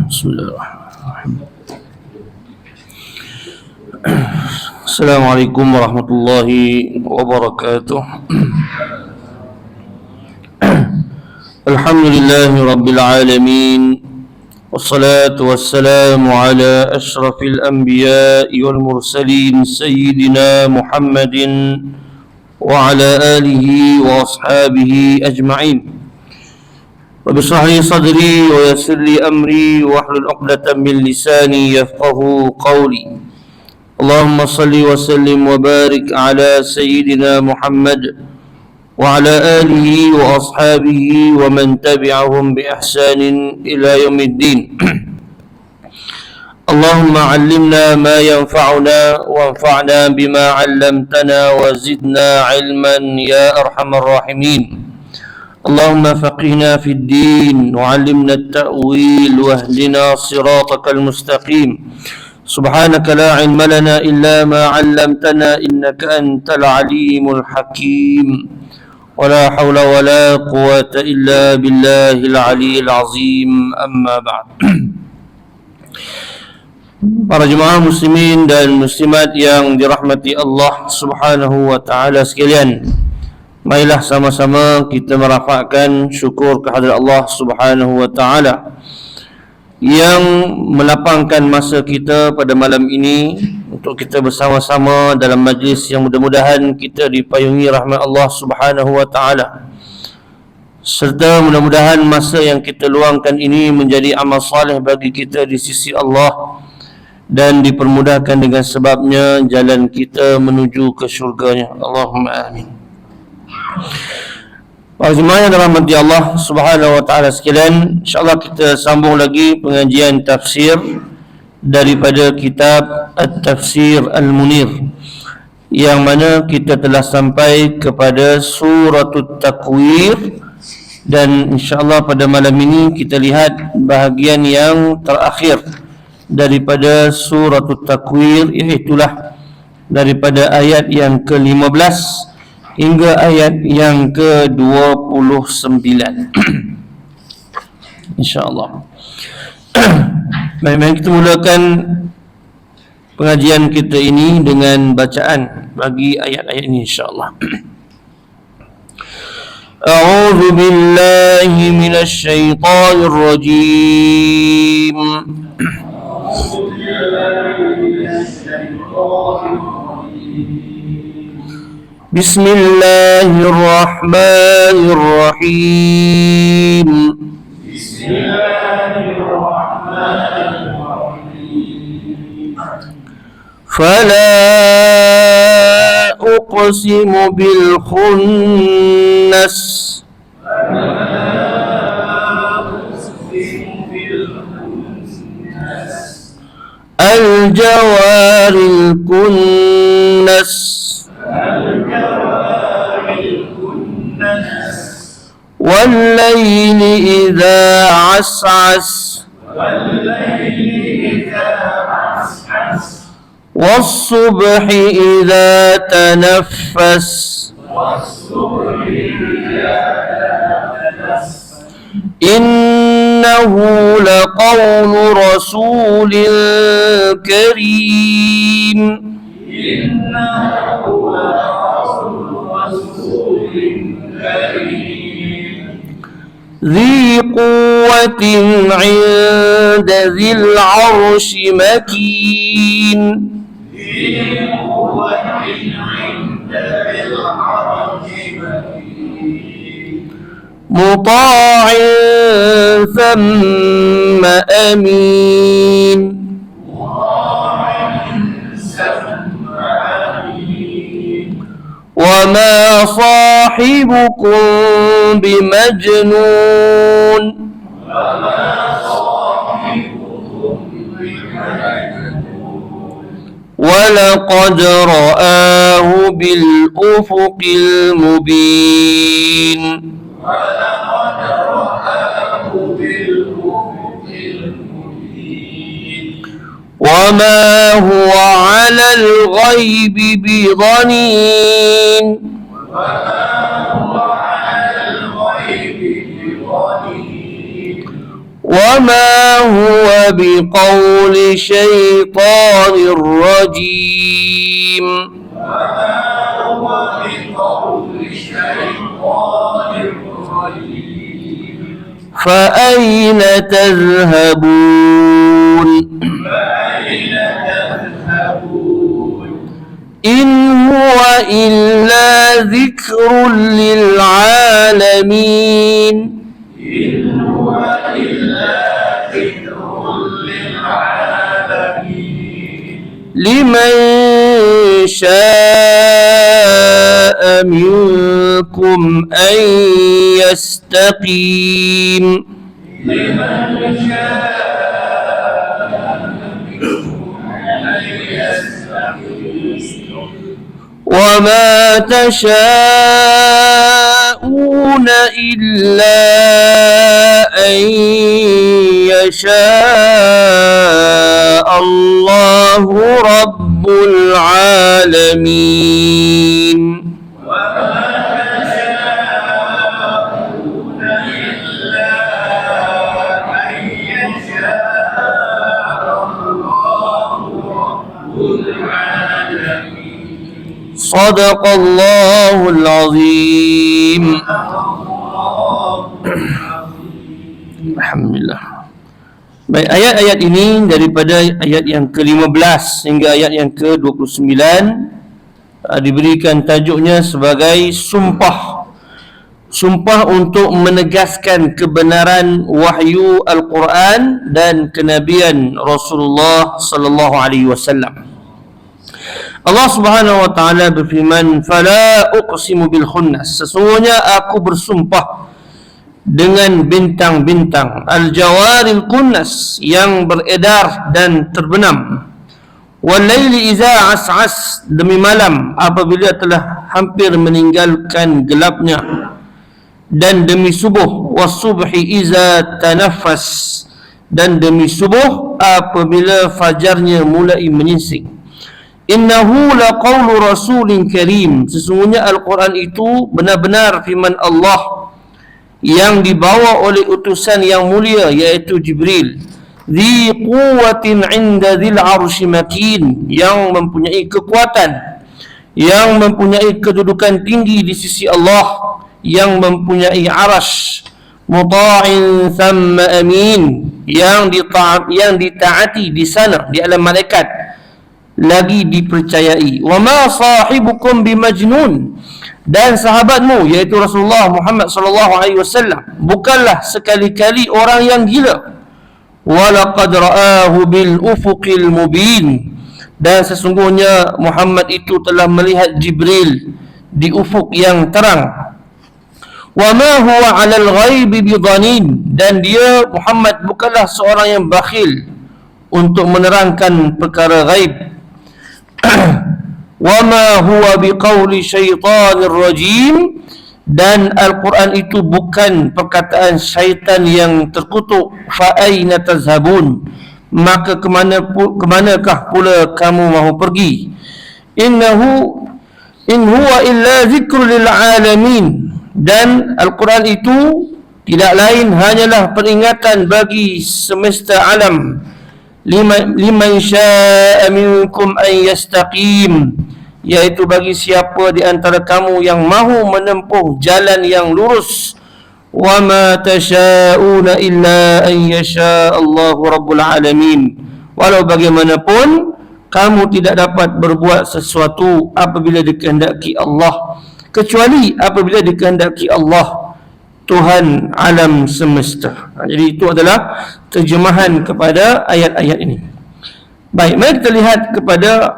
Bismillahirrahmanirrahim. Assalamualaikum warahmatullahi wabarakatuh. Alhamdulillahi rabbil alamin. Wassalatu wassalamu ala ashrafil anbiya'i wal mursalin sayyidina Muhammadin wa ala alihi wa ashabihi ajma'in. Rabbi shrah li sadri wa yassir li amri wahlul 'uqdatam min lisani yafqahu qawli. Allahumma salli wa sallim wa barik ala sayyidina Muhammad wa ala alihi wa ashabihi wa man tabi'ahum bi ihsanin ila yaumiddin. Allahumma 'allimna ma yanfa'una wanfa'na bima 'allamtana wa zidna 'ilman ya arhamar rahimin. اللهم فقهنا في الدين وعلمنا التأويل واهدنا صراطك المستقيم سبحانك لا علم لنا إلا ما علمتنا إنك أنت العليم الحكيم ولا حول ولا قوة إلا بالله العلي العظيم أما بعد. Para jemaah muslimin dan muslimat yang dirahmati Allah Subhanahu wa taala sekalian, marilah sama-sama kita merafakkan syukur kehadrat Allah Subhanahu wa taala yang melapangkan masa kita pada malam ini untuk kita bersama-sama dalam majlis yang mudah-mudahan kita dipayungi rahmat Allah Subhanahu wa taala, serta mudah-mudahan masa yang kita luangkan ini menjadi amal soleh bagi kita di sisi Allah dan dipermudahkan dengan sebabnya jalan kita menuju ke syurganya. Allahumma amin. Para jemaah yang dirahmati Allah Subhanahu wa taala sekalian, insya-Allah kita sambung lagi pengajian tafsir daripada kitab At-Tafsir Al-Munir, yang mana kita telah sampai kepada suratul Takwir, dan insya-Allah pada malam ini kita lihat bahagian yang terakhir daripada suratul Takwir, iaitu daripada ayat yang ke-15 hingga ayat yang ke-29. InsyaAllah. Baik, kita mulakan pengajian kita ini dengan bacaan bagi ayat-ayat ini insyaAllah. A'udzu billahi minasy syaithanir rajim. A'udzu billahi minasy syaithanir rajim. بسم الله الرحمن الرحيم. بسم الله الرحمن الرحيم. فلا أقسم بالخنس. الجوار الكنس. والليل إذا عسعس. والصبح إذا تنفس. إنه لقول رسول كريم. ذي قوة عند ذي العرش مكين. ذي قوة عند ذي العرش مكين مطاع ثم أمين وما صاحبكم بمجنون ولقد رآه بالأفق المبين وما هو على الغيب بضنين وما هو بقول شيطان رجيم فأين تذهبون إن هو إلا ذكر للعالمين لمن شاء منكم أن يستقيم وما تشاءون إلا أن يشاء الله رب العالمين صدق الله العظيم. Alhamdulillah. Baik, ayat-ayat ini daripada ayat yang ke-15 hingga ayat yang ke-29 diberikan tajuknya sebagai sumpah. Sumpah untuk menegaskan kebenaran wahyu Al-Quran dan kenabian Rasulullah sallallahu alaihi wasallam. Allah Subhanahu wa taala berfirman, "Fala uqsimu bil khunnas." Sesungguhnya aku bersumpah dengan bintang-bintang, al-jawaril kunnas, yang beredar dan terbenam. Wal laili idza as'as, demi malam apabila telah hampir meninggalkan gelapnya, dan demi subuh, was subhi idza tanaffas, dan demi subuh apabila fajarnya mulai menyingsing. Innahu laqawlu rasulin karim. Sesungguhnya Al-Quran itu benar-benar firman Allah yang dibawa oleh utusan yang mulia, iaitu Jibril. Dhi quwwatin 'inda dhil 'arsy makin, yang mempunyai kekuatan, yang mempunyai kedudukan tinggi di sisi Allah, yang mempunyai arasy. Muta'in thumma amin, yang ditaati di sana, di alam malaikat, lagi dipercayai. Wa ma sahibukum bimajnun, dan sahabatmu iaitu Rasulullah Muhammad sallallahu alaihi wasallam bukanlah sekali-kali orang yang gila. Wa laqad ra'ahu bil ufuqil mubin, dan sesungguhnya Muhammad itu telah melihat Jibril di ufuk yang terang. Wa ma huwa 'alal ghaibi bidhanin, dan dia Muhammad bukanlah seorang yang bakhil untuk menerangkan perkara ghaib. Wa ma huwa biqauli syaitanir rajim, dan Al-Quran itu bukan perkataan syaitan yang terkutuk. Fa aina tazhabun, maka kemanakah pula kamu mahu pergi? In huwa illa zikrul lil alamin, dan Al-Quran itu tidak lain hanyalah peringatan bagi semesta alam. Liman syaa minkum an yastaqim, yaitu bagi siapa di antara kamu yang mahu menempuh jalan yang lurus. Wa ma tasyauna illa an yasha Allahu rabbul alamin. Walau bagaimanapun kamu tidak dapat berbuat sesuatu apabila dikehendaki Allah, kecuali apabila dikehendaki Allah, Tuhan alam semesta. Jadi itu adalah terjemahan kepada ayat-ayat ini. Baik, mari kita lihat kepada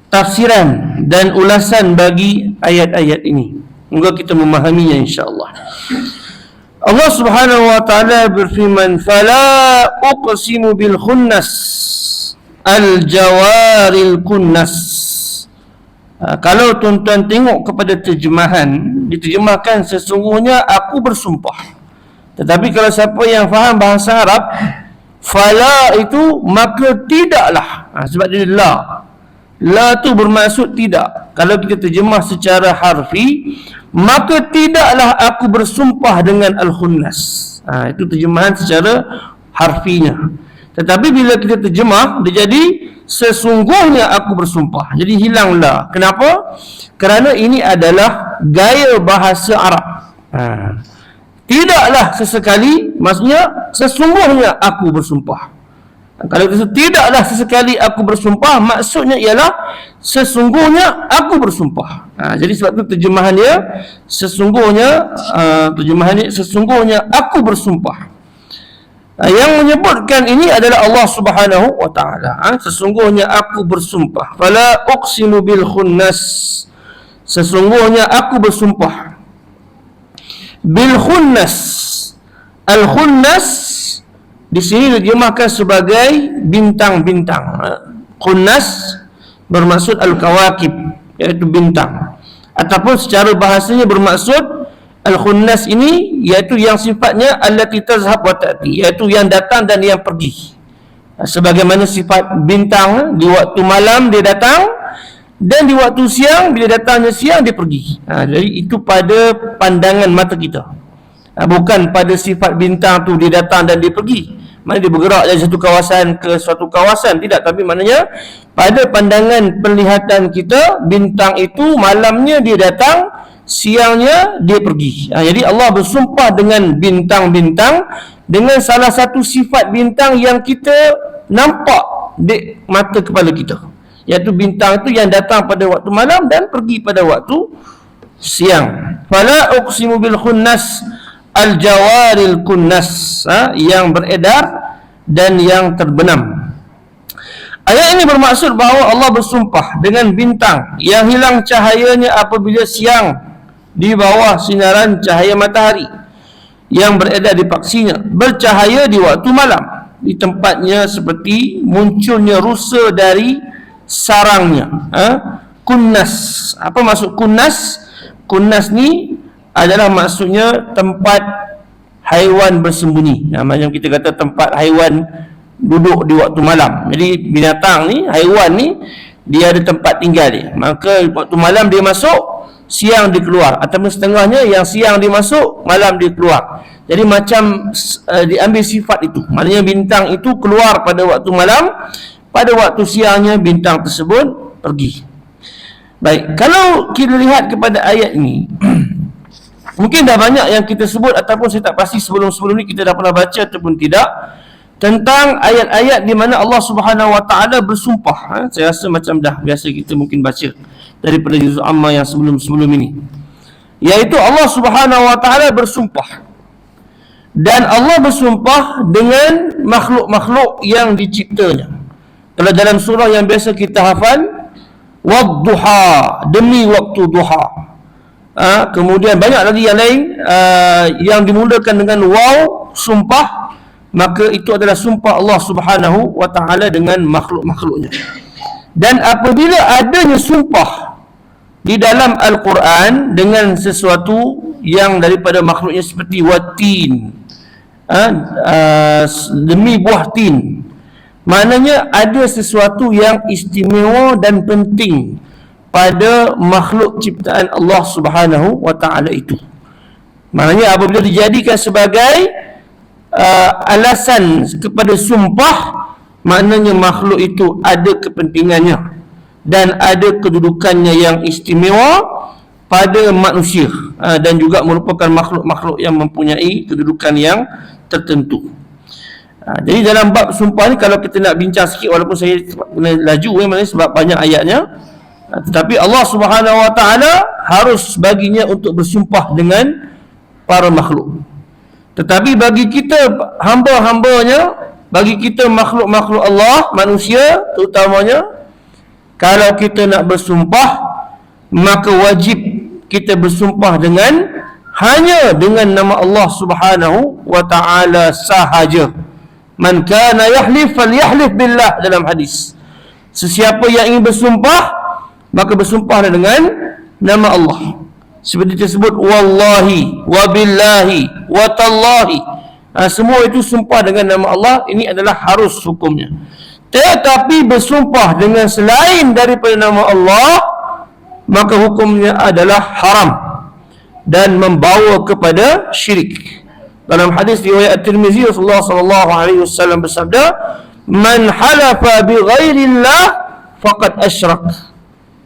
tafsiran dan ulasan bagi ayat-ayat ini. Semoga kita memahaminya insya-Allah. Allah Subhanahu wa taala berfirman, "Fala uqsimu bil khunnas al-jawaril kunnas." Kalau tuan-tuan tengok kepada terjemahan, diterjemahkan sesungguhnya aku bersumpah. Tetapi kalau siapa yang faham bahasa Arab, fala itu maka tidaklah. Sebab dia la. La tu bermaksud tidak. Kalau kita terjemah secara harfi, maka tidaklah aku bersumpah dengan al-khunnas. Itu terjemahan secara harfinya. Tetapi bila kita terjemah, dia jadi sesungguhnya aku bersumpah. Jadi hilanglah. Kenapa? Kerana ini adalah gaya bahasa Arab. Tidaklah sesekali, maksudnya sesungguhnya aku bersumpah. Kalau itu tidaklah sesekali aku bersumpah, maksudnya ialah sesungguhnya aku bersumpah. Jadi sebab itu terjemahannya sesungguhnya aku bersumpah. Yang menyebutkan ini adalah Allah Subhanahu wa taala. Sesungguhnya aku bersumpah. Fala uqsimu bil khunnas. Sesungguhnya aku bersumpah. Bil khunnas. Al khunnas di sini diterjemahkan sebagai bintang-bintang. Khunnas bermaksud al-kawakib, iaitu bintang. Ataupun secara bahasanya bermaksud al-khunnas ini iaitu yang sifatnya allati tazhab wa ta'ti, iaitu yang datang dan yang pergi. Sebagaimana sifat bintang, di waktu malam dia datang dan di waktu siang, bila datangnya siang dia pergi. Jadi itu pada pandangan mata kita. Bukan pada sifat bintang tu dia datang dan dia pergi. Mana dia bergerak dari satu kawasan ke suatu kawasan, tidak. Tapi maknanya pada pandangan penglihatan kita, bintang itu malamnya dia datang, siangnya dia pergi. Jadi Allah bersumpah dengan bintang-bintang, dengan salah satu sifat bintang yang kita nampak di mata kepala kita, iaitu bintang itu yang datang pada waktu malam dan pergi pada waktu siang. Fala uqsimu bil khunnas al-jawaril kunnas, yang beredar dan yang terbenam. Ayat ini bermaksud bahawa Allah bersumpah dengan bintang yang hilang cahayanya apabila siang di bawah sinaran cahaya matahari, yang beredar di paksinya, bercahaya di waktu malam, di tempatnya seperti munculnya rusa dari sarangnya. Kunnas. Apa maksud kunnas? Kunnas ni adalah maksudnya tempat haiwan bersembunyi. Macam kita kata tempat haiwan duduk di waktu malam. Jadi binatang ni, haiwan ni, dia ada tempat tinggal dia. Maka waktu malam dia masuk, siang dia keluar. Ataupun setengahnya yang siang dia masuk, malam dia keluar. Jadi macam diambil sifat itu. Maknanya bintang itu keluar pada waktu malam, pada waktu siangnya bintang tersebut pergi. Baik, kalau kita lihat kepada ayat ini, mungkin dah banyak yang kita sebut, ataupun saya tak pasti sebelum-sebelum ni kita dah pernah baca ataupun tidak, tentang ayat-ayat di mana Allah Subhanahu wa taala bersumpah. Saya rasa macam dah biasa kita mungkin baca daripada juz amma yang sebelum-sebelum ini, iaitu Allah Subhanahu wa taala bersumpah, dan Allah bersumpah dengan makhluk-makhluk yang diciptanya. Kalau dalam surah yang biasa kita hafal, wadduha, demi waktu duha. Kemudian banyak lagi yang lain yang dimulakan dengan waw, sumpah, maka itu adalah sumpah Allah Subhanahu wa taala dengan makhluk-makhluknya. Dan apabila adanya sumpah di dalam Al-Quran dengan sesuatu yang daripada makhluknya seperti watin, demi buah tin, maknanya ada sesuatu yang istimewa dan penting pada makhluk ciptaan Allah Subhanahu wa taala itu. Maknanya apabila dijadikan sebagai alasan kepada sumpah, maknanya makhluk itu ada kepentingannya dan ada kedudukannya yang istimewa pada manusia, dan juga merupakan makhluk-makhluk yang mempunyai kedudukan yang tertentu. Jadi dalam bab sumpah ni, kalau kita nak bincang sikit, walaupun saya kena laju maknanya sebab banyak ayatnya, tetapi Allah Subhanahu Wa Taala harus baginya untuk bersumpah dengan para makhluk. Tetapi bagi kita hamba-hambanya, bagi kita makhluk-makhluk Allah, manusia terutamanya, kalau kita nak bersumpah, maka wajib kita bersumpah hanya dengan nama Allah Subhanahu Wa Taala sahaja. Man kana yahlif falyahlif billah, dalam hadis. Sesiapa yang ingin bersumpah, maka bersumpahlah dengan nama Allah. Seperti tersebut, wallahi, wabillahi, watallahi. Semua itu sumpah dengan nama Allah. Ini adalah harus hukumnya. Tetapi bersumpah dengan selain daripada nama Allah, maka hukumnya adalah haram dan membawa kepada syirik. Dalam hadis riwayat At-Tirmizi, Rasulullah sallallahu alaihi wasallam bersabda, "Man halafa bi ghairillah faqad asyrak."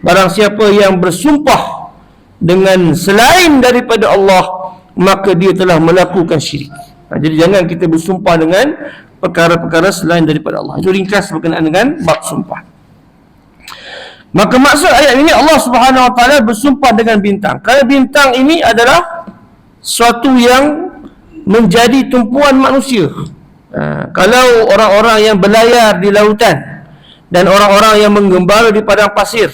Barang siapa yang bersumpah dengan selain daripada Allah, maka dia telah melakukan syirik. Jadi jangan kita bersumpah dengan perkara-perkara selain daripada Allah. Itu ringkas berkenaan dengan bab sumpah. Maka maksud ayat ini, Allah Subhanahu Wa Taala bersumpah dengan bintang. Kerana bintang ini adalah suatu yang menjadi tumpuan manusia. Kalau orang-orang yang berlayar di lautan dan orang-orang yang menggembala di padang pasir,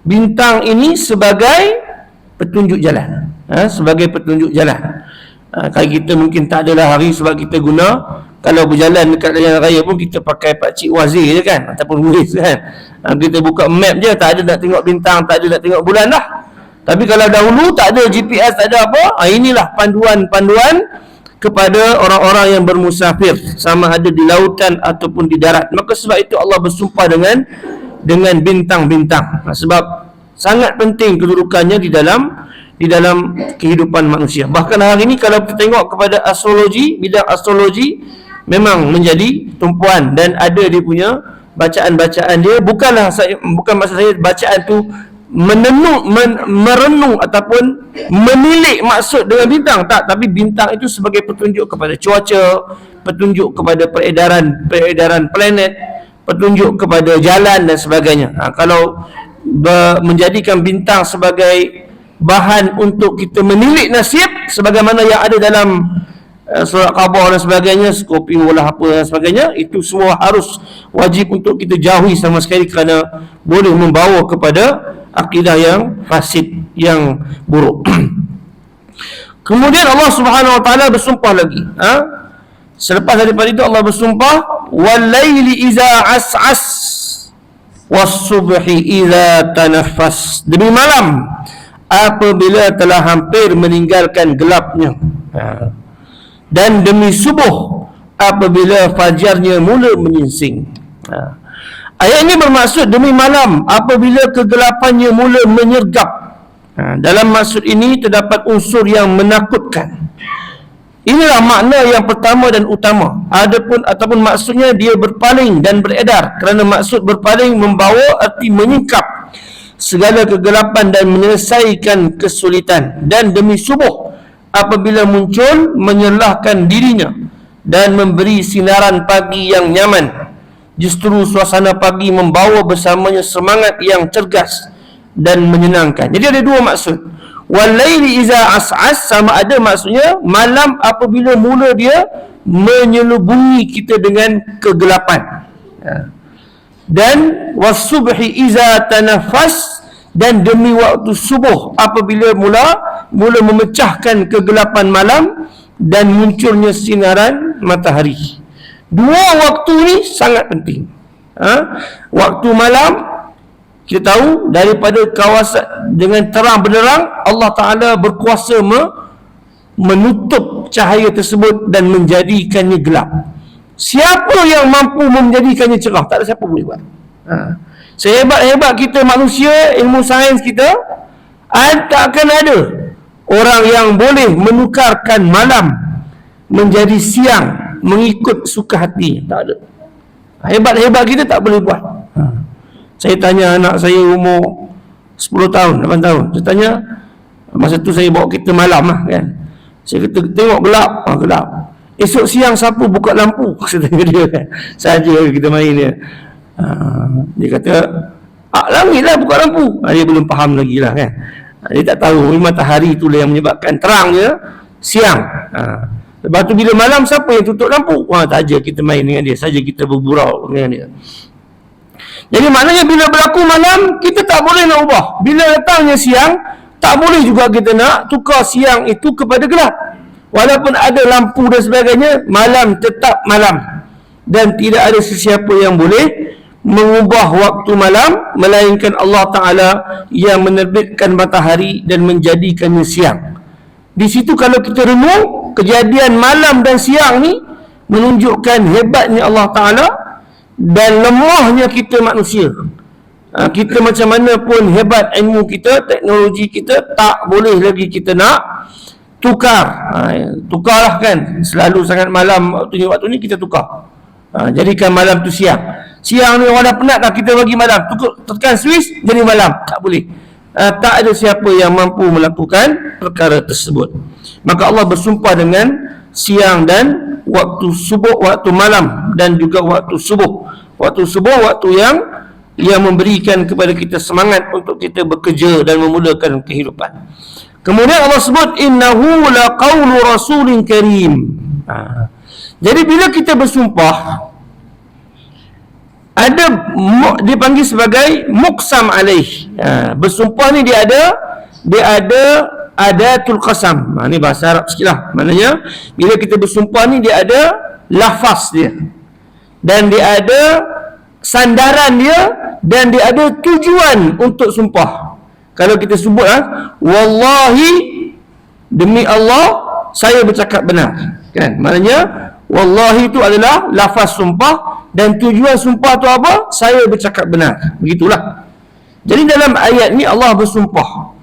bintang ini sebagai petunjuk jalan. Sebagai petunjuk jalan. Kalau kita mungkin tak adalah hari sebab kita guna, kalau berjalan dekat jalan raya pun kita pakai pakcik wazir je kan, ataupun Waze kan. Kita buka map je, tak ada nak tengok bintang, tak ada nak tengok bulan dah. Tapi kalau dahulu tak ada GPS, tak ada apa, inilah panduan-panduan kepada orang-orang yang bermusafir, sama ada di lautan ataupun di darat. Maka sebab itu Allah bersumpah dengan bintang-bintang. Sebab sangat penting kedudukannya di dalam kehidupan manusia. Bahkan hari ini kalau kita tengok kepada astrologi, bidang astrologi memang menjadi tumpuan dan ada dia punya bacaan-bacaan dia. Bukan maksud saya bacaan tu merenung ataupun menilik maksud dengan bintang, tak, tapi bintang itu sebagai petunjuk kepada cuaca, petunjuk kepada peredaran planet, petunjuk kepada jalan dan sebagainya. Kalau menjadikan bintang sebagai bahan untuk kita menilik nasib, sebagaimana yang ada dalam surat khabar dan sebagainya, Scorpio lah apa dan sebagainya, itu semua harus wajib untuk kita jauhi sama sekali, kerana boleh membawa kepada akidah yang fasid, yang buruk. Kemudian Allah Subhanahu Wa Taala bersumpah lagi. Selepas daripada itu Allah bersumpah, wal-laili iza as'as was-subhi iza tanaffas. Demi malam apabila telah hampir meninggalkan gelapnya, dan demi subuh apabila fajarnya mula menyingsing. Ayat ini bermaksud demi malam apabila kegelapannya mula menyergap. Dalam maksud ini terdapat unsur yang menakutkan. Inilah makna yang pertama dan utama. Ataupun maksudnya dia berpaling dan beredar, kerana maksud berpaling membawa arti menyingkap segala kegelapan dan menyelesaikan kesulitan. Dan demi subuh apabila muncul menyerlahkan dirinya dan memberi sinaran pagi yang nyaman. Justru suasana pagi membawa bersamanya semangat yang cergas dan menyenangkan. Jadi ada dua maksud. Wal-laili iza as'as, sama ada maksudnya malam apabila mula dia menyelubungi kita dengan kegelapan. Dan was-subhi iza tanaffas, dan demi waktu subuh apabila mula memecahkan kegelapan malam dan munculnya sinaran matahari. Dua waktu ni sangat penting. Waktu malam, kita tahu daripada kawasan dengan terang benderang, Allah Ta'ala berkuasa menutup cahaya tersebut dan menjadikannya gelap. Siapa yang mampu menjadikannya cerah? Tak ada siapa boleh buat. Sehebat-hebat kita manusia, ilmu sains kita, tak akan ada orang yang boleh menukarkan malam menjadi siang mengikut suka hati. Tak ada. Hebat-hebat kita tak boleh buat. Saya tanya anak saya umur 10 tahun, 8 tahun. Saya tanya, masa tu saya bawa kereta malam lah kan. Saya kata, tengok gelap. Gelap. Esok siang siapa buka lampu? Kata dia kan. Saja kita main dia. Dia kata, langit lah buka lampu. Dia belum faham lagi lah kan. Dia tak tahu matahari itulah yang menyebabkan terangnya siang. Lepas tu bila malam siapa yang tutup lampu? Tak aja kita main dengan dia, saja kita bergurau dengan dia. Jadi maknanya bila berlaku malam, kita tak boleh nak ubah. Bila datangnya siang, tak boleh juga kita nak tukar siang itu kepada gelap. Walaupun ada lampu dan sebagainya, malam tetap malam. Dan tidak ada sesiapa yang boleh mengubah waktu malam, melainkan Allah Ta'ala yang menerbitkan matahari dan menjadikannya siang. Di situ kalau kita renung, kejadian malam dan siang ni menunjukkan hebatnya Allah Ta'ala dan lemahnya kita manusia. Kita macam mana pun hebat ilmu kita, teknologi kita, tak boleh lagi kita nak tukar. Tukarlah kan, selalu sangat malam waktu ni kita tukar. Jadikan malam tu siang. Siang ni orang dah penat dah, kita bagi malam, tekan switch jadi malam. Tak boleh. Tak ada siapa yang mampu melakukan perkara tersebut. Maka Allah bersumpah dengan siang dan waktu subuh, waktu malam dan juga waktu subuh. Waktu subuh, waktu yang memberikan kepada kita semangat untuk kita bekerja dan memulakan kehidupan. Kemudian Allah sebut innahu laqaulu rasulin karim. Jadi bila kita bersumpah, ada dipanggil sebagai muqsam alaih. Bersumpah ni dia ada adatul qasam. Ni bahasa Arab sikitlah. Maknanya bila kita bersumpah ni dia ada lafaz dia, dan dia ada sandaran dia, dan dia ada tujuan untuk sumpah. Kalau kita sebut wallahi, demi Allah saya bercakap benar, kan? Maknanya wallahi itu adalah lafaz sumpah, dan tujuan sumpah tu apa? Saya bercakap benar. Begitulah. Jadi dalam ayat ni Allah bersumpah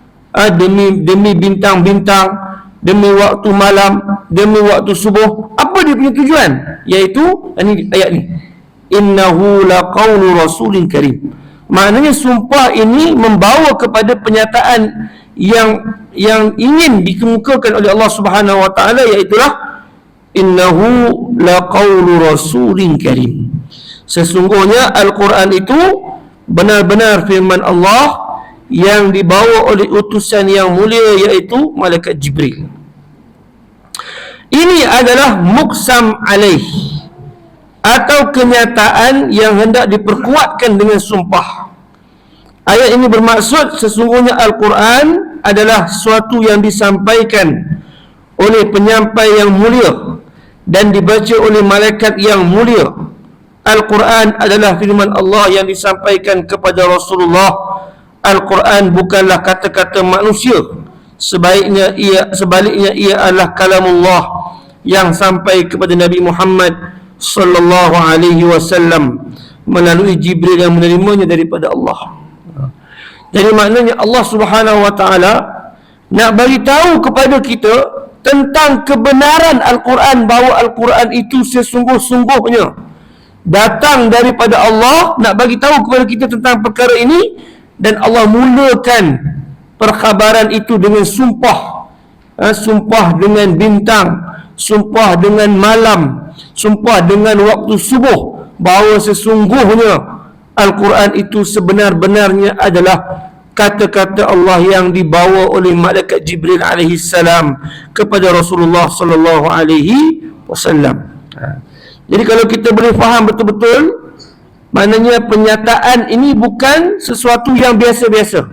demi bintang-bintang, demi waktu malam, demi waktu subuh. Apa dia punya tujuan? Iaitu ini ayat ni, innahu laqaulu rasulin karim. Maknanya sumpah ini membawa kepada penyataan yang ingin dikemukakan oleh Allah Subhanahu wa taala, iaitu innahu laqaulu rasulin karim. Sesungguhnya Al-Quran itu benar-benar firman Allah yang dibawa oleh utusan yang mulia, iaitu malaikat Jibril. Ini adalah muqsam alaih, atau kenyataan yang hendak diperkuatkan dengan sumpah. Ayat ini bermaksud sesungguhnya Al-Quran adalah sesuatu yang disampaikan oleh penyampai yang mulia dan dibaca oleh malaikat yang mulia. Al-Quran adalah firman Allah yang disampaikan kepada Rasulullah. Al-Quran bukanlah kata-kata manusia. Sebaliknya ia adalah kalamullah yang sampai kepada Nabi Muhammad sallallahu alaihi wasallam melalui Jibril yang menerimanya daripada Allah. Jadi maknanya Allah Subhanahu wa taala nak bagi tahu kepada kita tentang kebenaran Al-Quran, bahawa Al-Quran itu sesungguh-sungguhnya datang daripada Allah, nak bagi tahu kepada kita tentang perkara ini. Dan Allah mulakan perkhabaran itu dengan sumpah. Sumpah dengan bintang, sumpah dengan malam, sumpah dengan waktu subuh, bahawa sesungguhnya Al-Quran itu sebenar-benarnya adalah kata-kata Allah yang dibawa oleh malaikat Jibril alaihi salam kepada Rasulullah sallallahu alaihi wasallam. Jadi kalau kita boleh faham betul-betul, maknanya penyataan ini bukan sesuatu yang biasa-biasa.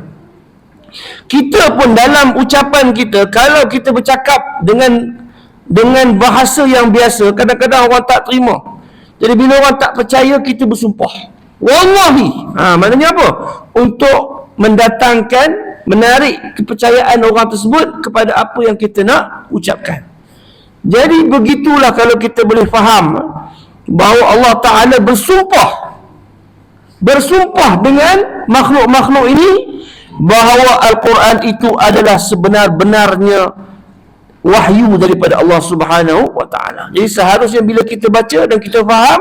Kita pun dalam ucapan kita, kalau kita bercakap dengan bahasa yang biasa, kadang-kadang orang tak terima. Jadi bila orang tak percaya, kita bersumpah wallahi. Maknanya apa? Untuk mendatangkan, menarik kepercayaan orang tersebut kepada apa yang kita nak ucapkan. Jadi begitulah kalau kita boleh faham bahawa Allah Ta'ala bersumpah dengan makhluk-makhluk ini, bahawa Al-Quran itu adalah sebenar-benarnya wahyu daripada Allah Subhanahu wa taala. Jadi seharusnya bila kita baca dan kita faham,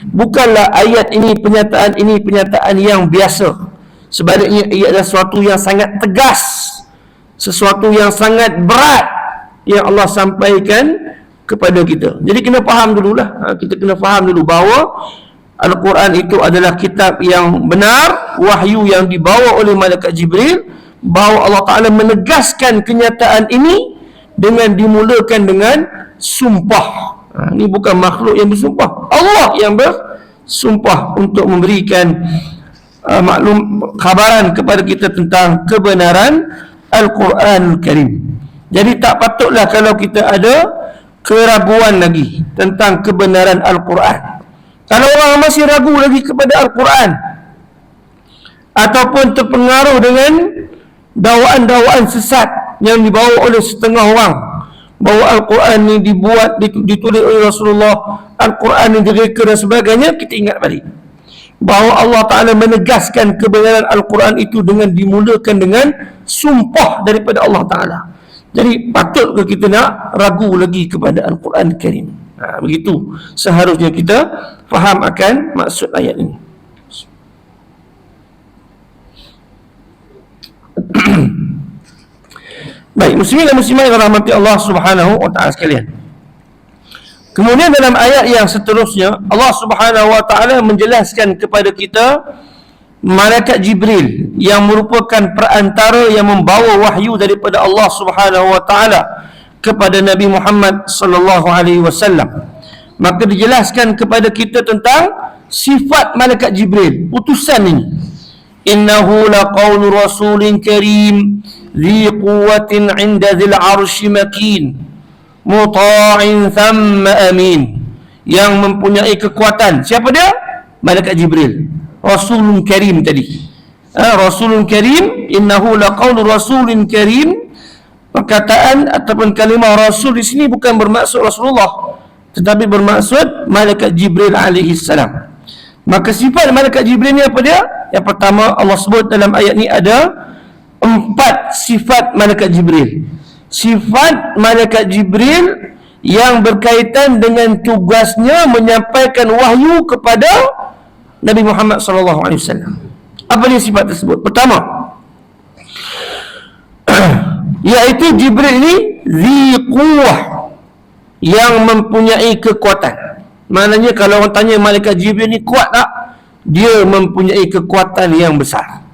bukanlah ayat ini, pernyataan yang biasa. Sebaliknya ia adalah sesuatu yang sangat tegas, sesuatu yang sangat berat yang Allah sampaikan kepada kita. Jadi kena faham dululah. Kita kena faham dulu bahawa Al-Quran itu adalah kitab yang benar, wahyu yang dibawa oleh malaikat Jibril, bahawa Allah Ta'ala menegaskan kenyataan ini dengan dimulakan dengan sumpah. Ini bukan makhluk yang bersumpah, Allah yang bersumpah untuk memberikan maklum khabaran kepada kita tentang kebenaran Al-Quran Karim. Jadi tak patutlah kalau kita ada keraguan lagi tentang kebenaran Al-Quran. Kalau orang masih ragu lagi kepada Al-Quran ataupun terpengaruh dengan dakwaan-dakwaan sesat yang dibawa oleh setengah orang, bahawa Al-Quran ni ditulis oleh Rasulullah, Al-Quran ni direka dan sebagainya, kita ingat balik bahawa Allah Ta'ala menegaskan kebenaran Al-Quran itu dengan dimulakan dengan sumpah daripada Allah Ta'ala. Jadi patut ke kita nak ragu lagi kepada Al-Quran Karim? Begitu seharusnya kita faham akan maksud ayat ini. Baik, muslimin dan muslimat yang dirahmati Allah Subhanahu wa taala sekalian. Kemudian dalam ayat yang seterusnya Allah Subhanahu wa taala menjelaskan kepada kita malaikat Jibril yang merupakan perantara yang membawa wahyu daripada Allah Subhanahu wa taala kepada Nabi Muhammad sallallahu alaihi wasallam. Maka dijelaskan kepada kita tentang sifat malaikat Jibril, utusan ini. Innahu laqawlu rasulin karim ذي قوة عند ذي العرش مكين مطاع ثم أمين, yang mempunyai kekuatan. Siapa dia? Malaikat Jibril, Rasulun Karim tadi. Rasulun Karim, innahu laqawlu rasulin karim. Perkataan ataupun kalimah Rasul di sini bukan bermaksud Rasulullah, tetapi bermaksud Malaikat Jibril alaihi salam. Maka sifat Malaikat Jibril ni apa dia? Yang pertama Allah sebut dalam ayat ni ada 4 sifat Malaikat Jibril. Sifat Malaikat Jibril yang berkaitan dengan tugasnya menyampaikan wahyu kepada Nabi Muhammad SAW. Apa dia sifat tersebut? Pertama, iaitu Jibril ini zi quwwah, yang mempunyai kekuatan. Maknanya kalau orang tanya Malaikat Jibril ni kuat tak? Dia mempunyai kekuatan yang besar.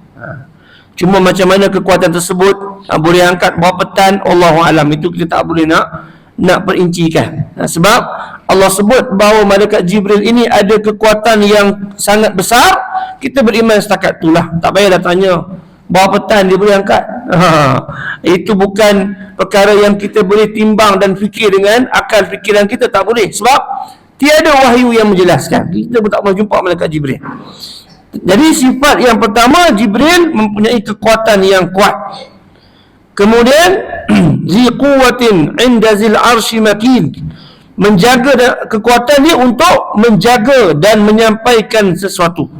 Cuma macam mana kekuatan tersebut, boleh angkat berapa tan, Allahu alam, itu kita tak boleh nak perincikan. Sebab Allah sebut bahawa malaikat Jibril ini ada kekuatan yang sangat besar, kita beriman setakat itulah. Tak payahlah tanya berapa tan dia boleh angkat. Itu bukan perkara yang kita boleh timbang dan fikir dengan akal fikiran kita, tak boleh. Sebab tiada wahyu yang menjelaskan. Kita pun tak pernah jumpa malaikat Jibril. Jadi sifat yang pertama, Jibril mempunyai kekuatan yang kuat. Kemudian zi quwwatin 'inda zil arsy makin, menjaga kekuatan dia untuk menjaga dan menyampaikan sesuatu.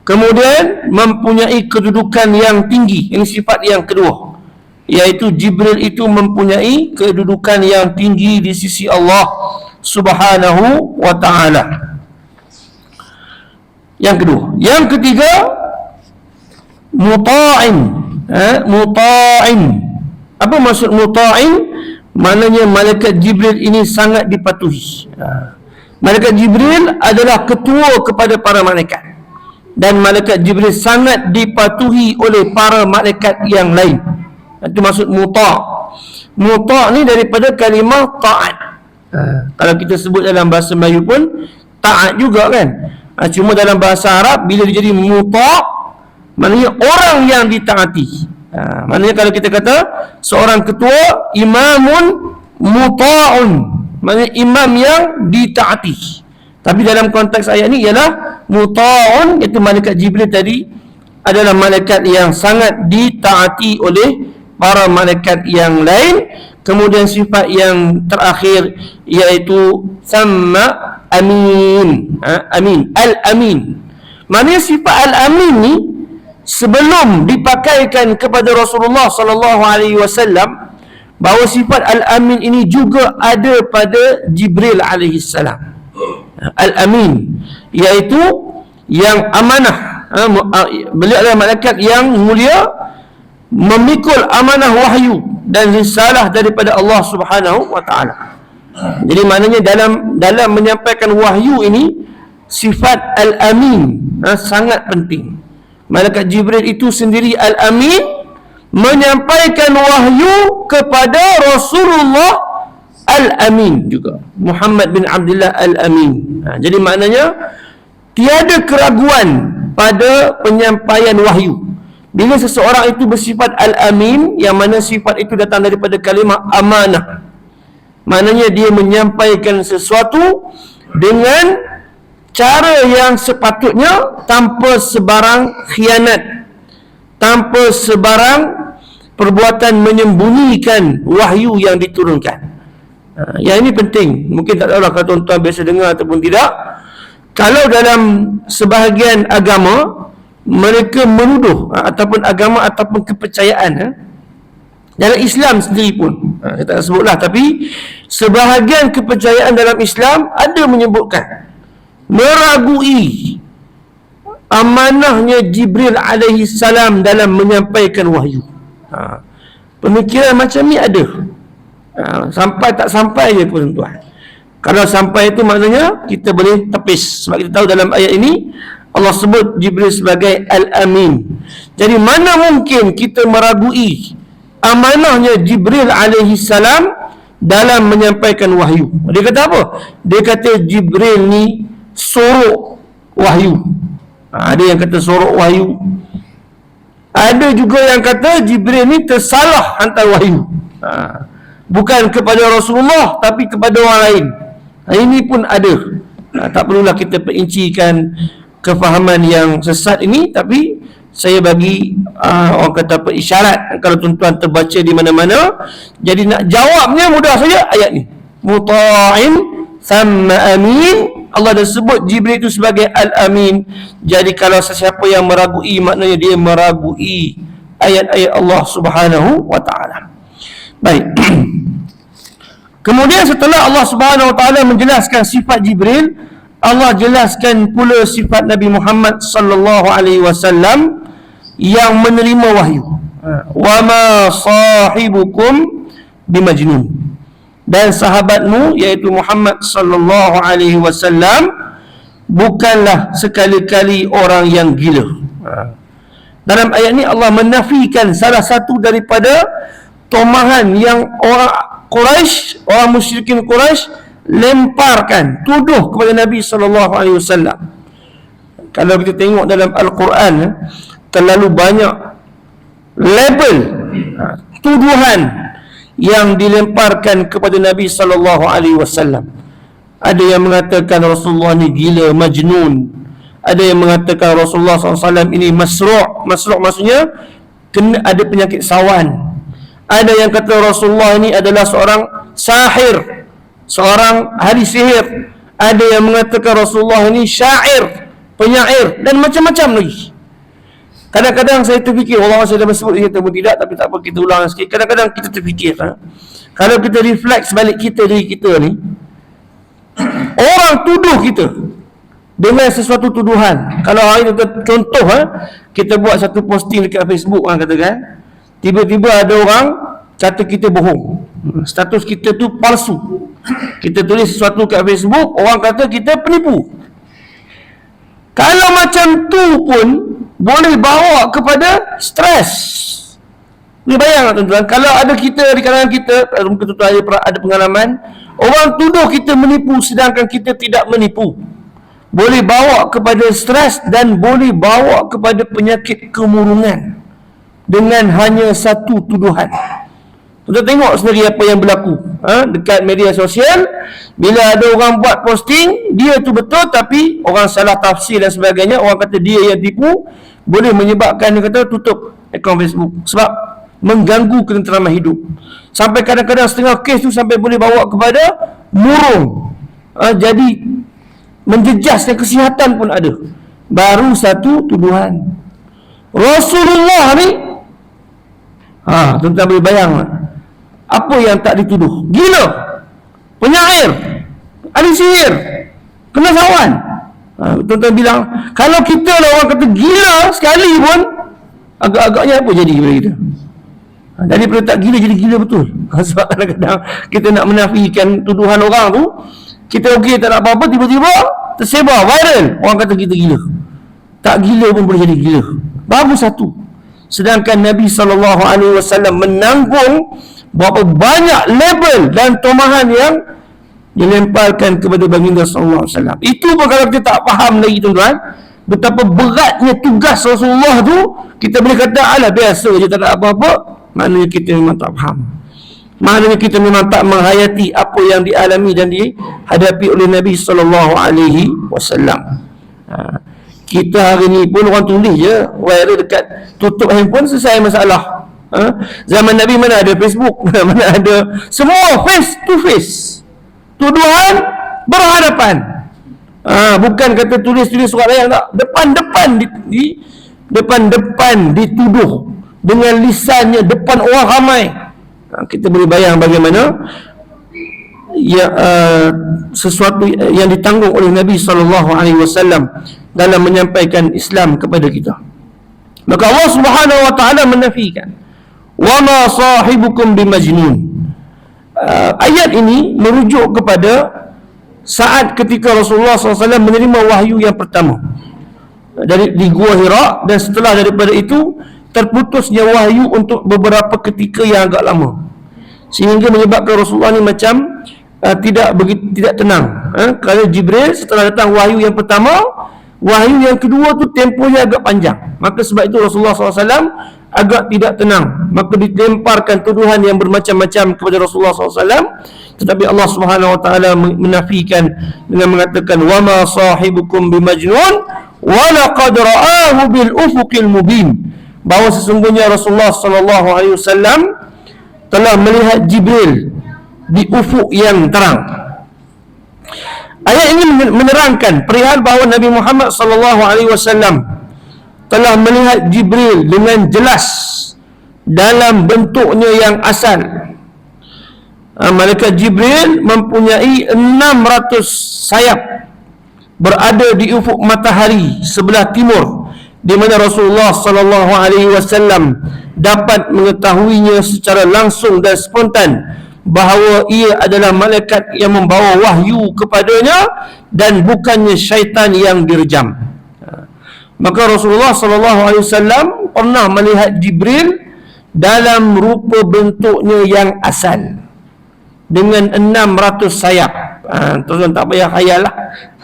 Kemudian mempunyai kedudukan yang tinggi. Ini sifat yang kedua, iaitu Jibril itu mempunyai kedudukan yang tinggi di sisi Allah Subhanahu wa ta'ala. Yang kedua. Yang ketiga, muta'in. Muta'in. Apa maksud muta'in? Maknanya malaikat Jibril ini sangat dipatuhi. Malaikat Jibril adalah ketua kepada para malaikat, dan malaikat Jibril sangat dipatuhi oleh para malaikat yang lain. Itu maksud muta'. Muta' ni daripada kalimah ta'at. Kalau kita sebut dalam bahasa Melayu pun ta'at juga kan. Cuma dalam bahasa Arab bila dia jadi muta', maknanya orang yang ditaati. Maknanya kalau kita kata seorang ketua, imamun muta'un, maknanya imam yang ditaati. Tapi dalam konteks ayat ni ialah muta'un, iaitu malaikat Jibril tadi adalah malaikat yang sangat ditaati oleh para malaikat yang lain. Kemudian sifat yang terakhir iaitu sama amin. Amin, al-amin. Maknanya sifat al-amin ni sebelum dipakaikan kepada Rasulullah sallallahu alaihi wasallam, bahawa sifat al-amin ini juga ada pada Jibril alaihi salam. Al-amin iaitu yang amanah. Beliau adalah malaikat yang mulia, memikul amanah wahyu dan risalah daripada Allah Subhanahu wa taala. Jadi maknanya dalam menyampaikan wahyu ini sifat Al-Amin sangat penting. Malaikat Jibril itu sendiri Al-Amin, menyampaikan wahyu kepada Rasulullah Al-Amin juga, Muhammad bin Abdullah Al-Amin. Jadi maknanya tiada keraguan pada penyampaian wahyu. Bila seseorang itu bersifat Al-Amin, yang mana sifat itu datang daripada kalimah amanah, maknanya dia menyampaikan sesuatu dengan cara yang sepatutnya, tanpa sebarang khianat, tanpa sebarang perbuatan menyembunyikan wahyu yang diturunkan. Yang ini penting. Mungkin tak tahulah kalau tuan-tuan biasa dengar ataupun tidak. Kalau dalam sebahagian agama, mereka menuduh ataupun agama ataupun kepercayaan, dalam Islam sendiri pun, saya tak sebutlah, tapi sebahagian kepercayaan dalam Islam ada menyebutkan meragui amanahnya Jibril alaihi salam dalam menyampaikan wahyu. Pemikiran macam ni ada. Sampai tak sampai je pun tuan. Kalau sampai itu maknanya kita boleh tepis. Sebab kita tahu dalam ayat ini Allah sebut Jibril sebagai Al-Amin. Jadi mana mungkin kita meragui amanahnya Jibril alaihi salam dalam menyampaikan wahyu. Dia kata apa? Dia kata Jibril ni sorok wahyu. Ada yang kata sorok wahyu. Ada juga yang kata Jibril ni tersalah hantar wahyu. Bukan kepada Rasulullah tapi kepada orang lain. Ini pun ada. Tak perlulah kita perincikan kefahaman yang sesat ini, tapi saya bagi orang kata apa, isyarat kalau tuan-tuan terbaca di mana-mana. Jadi nak jawabnya mudah saja ayat ni. Muta'in Thamma amin. Allah dah sebut Jibril itu sebagai Al-Amin. Jadi kalau sesiapa yang meragui, maknanya dia meragui ayat-ayat Allah Subhanahu wa ta'ala. Baik. Kemudian setelah Allah Subhanahu wa ta'ala menjelaskan sifat Jibril, Allah jelaskan pula sifat Nabi Muhammad sallallahu alaihi wasallam yang menerima wahyu. Wa ma sahibukum bimajnun. Dan sahabatmu iaitu Muhammad sallallahu alaihi wasallam bukanlah sekali-kali orang yang gila. Dalam ayat ini Allah menafikan salah satu daripada tomahan yang orang Quraisy, orang musyrikin Quraisy lemparkan, tuduh kepada Nabi sallallahu alaihi wasallam. Kalau kita tengok dalam Al-Quran, terlalu banyak label tuduhan yang dilemparkan kepada Nabi sallallahu alaihi wasallam. Ada yang mengatakan Rasulullah ni gila, majnun. Ada yang mengatakan Rasulullah SAW ini masru'. Masru' maksudnya kena ada penyakit sawan. Ada yang kata Rasulullah ini adalah seorang sahir, seorang ahli sihir. Ada yang mengatakan Rasulullah ini syair, penyair, dan macam-macam lagi. Kadang-kadang saya terfikir, Allah saya dah sebut ini ataupun tidak, tapi tak apa, kita ulang sikit. Kadang-kadang kita terfikir, kalau kita refleks balik diri kita ni, orang tuduh kita dengan sesuatu tuduhan. Kalau hari ini contoh, kita buat satu posting dekat Facebook, katakan tiba-tiba ada orang kata kita bohong, status kita tu palsu, kita tulis sesuatu kat Facebook, orang kata kita penipu. Kalau macam tu pun boleh bawa kepada stres. Boleh bayang tak tuan-tuan, kalau ada kita di kalangan kita, mungkin tuan-tuan ada pengalaman, orang tuduh kita menipu sedangkan kita tidak menipu, boleh bawa kepada stres dan boleh bawa kepada penyakit kemurungan dengan hanya satu tuduhan. Tuan-tuan tengok sendiri apa yang berlaku dekat media sosial. Bila ada orang buat posting, dia tu betul tapi orang salah tafsir dan sebagainya, orang kata dia yang tipu, boleh menyebabkan dia kata tutup akaun Facebook sebab mengganggu ketenteraman hidup. Sampai kadang-kadang setengah kes tu sampai boleh bawa kepada murung, jadi menjejaskan kesihatan pun ada. Baru satu tuduhan. Rasulullah ni, tuan-tuan boleh bayang apa yang tak dituduh? Gila, penyair, ahli sihir, kena sawan. Tuan-tuan bilang, kalau kita lah orang kata gila sekali pun, agak-agaknya apa jadi kepada kita? Daripada tak gila jadi gila betul. Sebab kadang-kadang kita nak menafikan tuduhan orang tu, kita okey tak ada apa-apa, tiba-tiba tersebar viral, orang kata kita gila. Tak gila pun boleh jadi gila. Bagus satu. Sedangkan Nabi SAW menanggung berapa banyak label dan tomahan yang dilemparkan kepada baginda sallallahu alaihi wasallam. Itu pun kalau kita tak faham lagi tuan-tuan, betapa beratnya tugas Rasulullah tu, kita boleh kata alah biasa je, tak ada apa-apa. Maknanya kita memang tak faham. Maknanya kita memang tak menghayati apa yang dialami dan dihadapi oleh Nabi sallallahu alaihi wasallam. Kita hari ni pun orang tulis je viral dekat tutup handphone, selesai masalah. Zaman Nabi mana ada Facebook, mana ada, semua face to face, tuduhan berhadapan. Bukan kata tulis surat layan, tak, depan-depan depan-depan dituduh dengan lisannya depan orang ramai. Kita boleh bayang bagaimana sesuatu yang ditanggung oleh Nabi SAW dalam menyampaikan Islam kepada kita. Maka Allah Subhanahu wa taala menafikan, wa ma sahibukum bimajnun. Ayat ini merujuk kepada saat ketika Rasulullah SAW menerima wahyu yang pertama di Gua Hira, dan setelah daripada itu terputusnya wahyu untuk beberapa ketika yang agak lama, sehingga menyebabkan Rasulullah ni macam tidak tenang. Kalau Jibril setelah datang wahyu yang pertama, wahyu yang kedua tu tempohnya agak panjang, maka sebab itu Rasulullah SAW agak tidak tenang, maka dilemparkan tuduhan yang bermacam-macam kepada Rasulullah SAW. Tetapi Allah Subhanahu wa taala menafikan dengan mengatakan, wa ma sahibukum bimajnun wa laqad ra'ahu bil ufuqil mubin, bahawa sesungguhnya Rasulullah sallallahu alaihi wasallam telah melihat Jibril di ufuk yang terang. Ayat ini menerangkan perihal bahawa Nabi Muhammad sallallahu alaihi wasallam telah melihat Jibril dengan jelas dalam bentuknya yang asal. Malaikat Jibril mempunyai 600 sayap berada di ufuk matahari sebelah timur, di mana Rasulullah sallallahu alaihi wasallam dapat mengetahuinya secara langsung dan spontan bahawa ia adalah malaikat yang membawa wahyu kepadanya dan bukannya syaitan yang direjam. Maka Rasulullah sallallahu alaihi wasallam pernah melihat Jibril dalam rupa bentuknya yang asal dengan 600 sayap. Tuan-tuan tak payah khayal lah.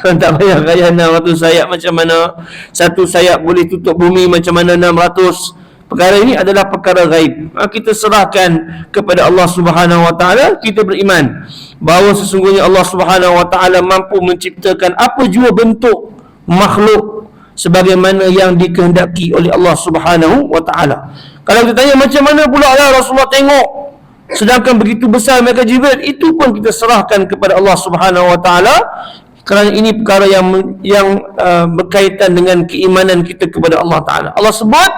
Tak payah khayal 600 sayap macam mana, satu sayap boleh tutup bumi macam mana 600. Perkara ini adalah perkara gaib. Kita serahkan kepada Allah Subhanahu wa taala. Kita beriman bahawa sesungguhnya Allah Subhanahu wa taala mampu menciptakan apa jua bentuk makhluk sebagaimana yang dikehendaki oleh Allah Subhanahu wa taala. Kalau kita tanya macam mana pula Rasulullah tengok sedangkan begitu besar malaikat Jibril, itu pun kita serahkan kepada Allah Subhanahu wa taala, kerana ini perkara yang berkaitan dengan keimanan kita kepada Allah taala. Allah sebut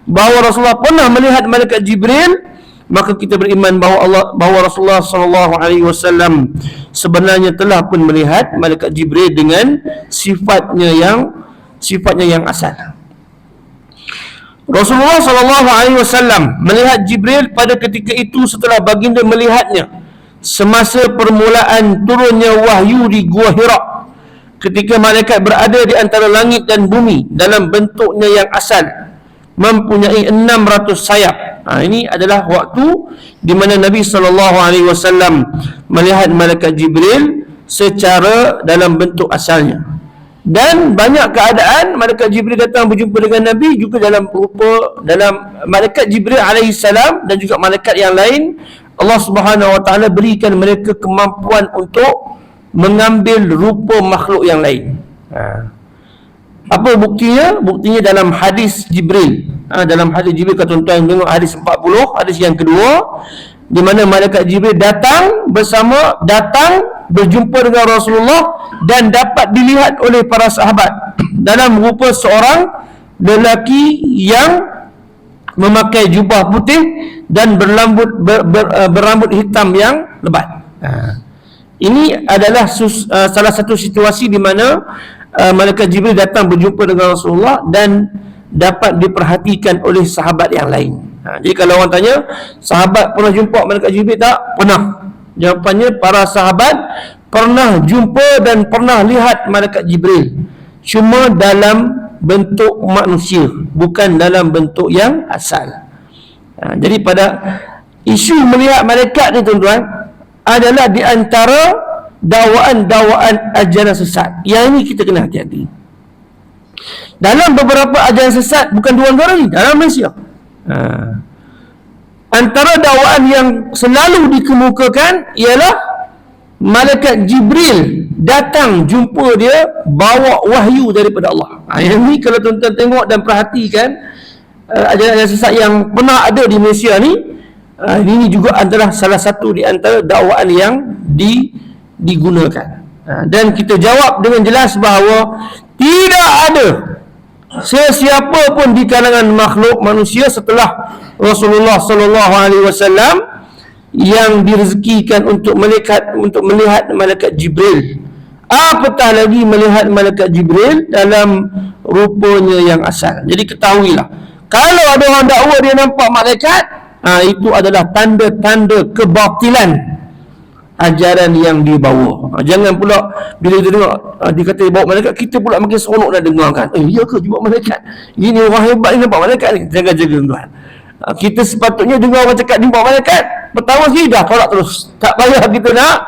bahawa Rasulullah pernah melihat malaikat Jibril, maka kita beriman bahawa Rasulullah sallallahu alaihi wasallam sebenarnya telah pun melihat malaikat Jibril dengan sifatnya yang asal. Rasulullah sallallahu alaihi wasallam melihat Jibril pada ketika itu setelah baginda melihatnya semasa permulaan turunnya wahyu di Gua Hira, ketika malaikat berada di antara langit dan bumi dalam bentuknya yang asal, mempunyai 600 sayap. Ini adalah waktu di mana Nabi sallallahu alaihi wasallam melihat malaikat Jibril secara dalam bentuk asalnya. Dan banyak keadaan malaikat Jibril datang berjumpa dengan Nabi juga dalam malaikat Jibril alaihi salam dan juga malaikat yang lain. Allah Subhanahu wa taala berikan mereka kemampuan untuk mengambil rupa makhluk yang lain. Apa buktinya? Buktinya dalam hadis Jibril. Dalam hadis Jibril, kalau tuan-tuan tengok hadis 40, hadis yang kedua, di mana malaikat Jibril datang berjumpa dengan Rasulullah dan dapat dilihat oleh para sahabat dalam rupa seorang lelaki yang memakai jubah putih dan berambut hitam yang lebat. Ini adalah salah satu situasi di mana malaikat Jibril datang berjumpa dengan Rasulullah dan dapat diperhatikan oleh sahabat yang lain. Jadi kalau orang tanya, sahabat pernah jumpa malaikat Jibril tak? Pernah. Jawapannya, para sahabat pernah jumpa dan pernah lihat malaikat Jibril, cuma dalam bentuk manusia, bukan dalam bentuk yang asal. Jadi pada isu melihat malaikat ni tuan-tuan, adalah di antara dakwaan-dakwaan ajaran sesat. Yang ini kita kena hati-hati. Dalam beberapa ajaran sesat, bukan dua negara ni, dalam Malaysia, antara dakwaan yang selalu dikemukakan ialah malaikat Jibril datang jumpa dia, bawa wahyu daripada Allah. Yang ni kalau tuan-tuan tengok dan perhatikan ajaran sesat yang pernah ada di Malaysia ni, ini juga adalah salah satu di antara dakwaan yang digunakan. Dan kita jawab dengan jelas bahawa tidak ada sesiapa pun di kalangan makhluk manusia setelah Rasulullah sallallahu alaihi wasallam yang direzekikan untuk melihat malaikat Jibril, apatah lagi melihat malaikat Jibril dalam rupanya yang asal. Jadi ketahuilah, kalau ada orang dakwa dia nampak malaikat, itu adalah tanda-tanda kebatilan ajaran yang dibawa. Jangan pula bila dia dengar dia kata dia bawa malaikat, kita pula makin seronok nak dengarkan. Ya ke dia bawa malaikat? Ini orang hebat ni nampak malaikat ni. Jangan jaga tuan. Kita sepatutnya dengar orang cakap dia bawa malaikat, pertama sekali dah tolak terus. Tak payah kita nak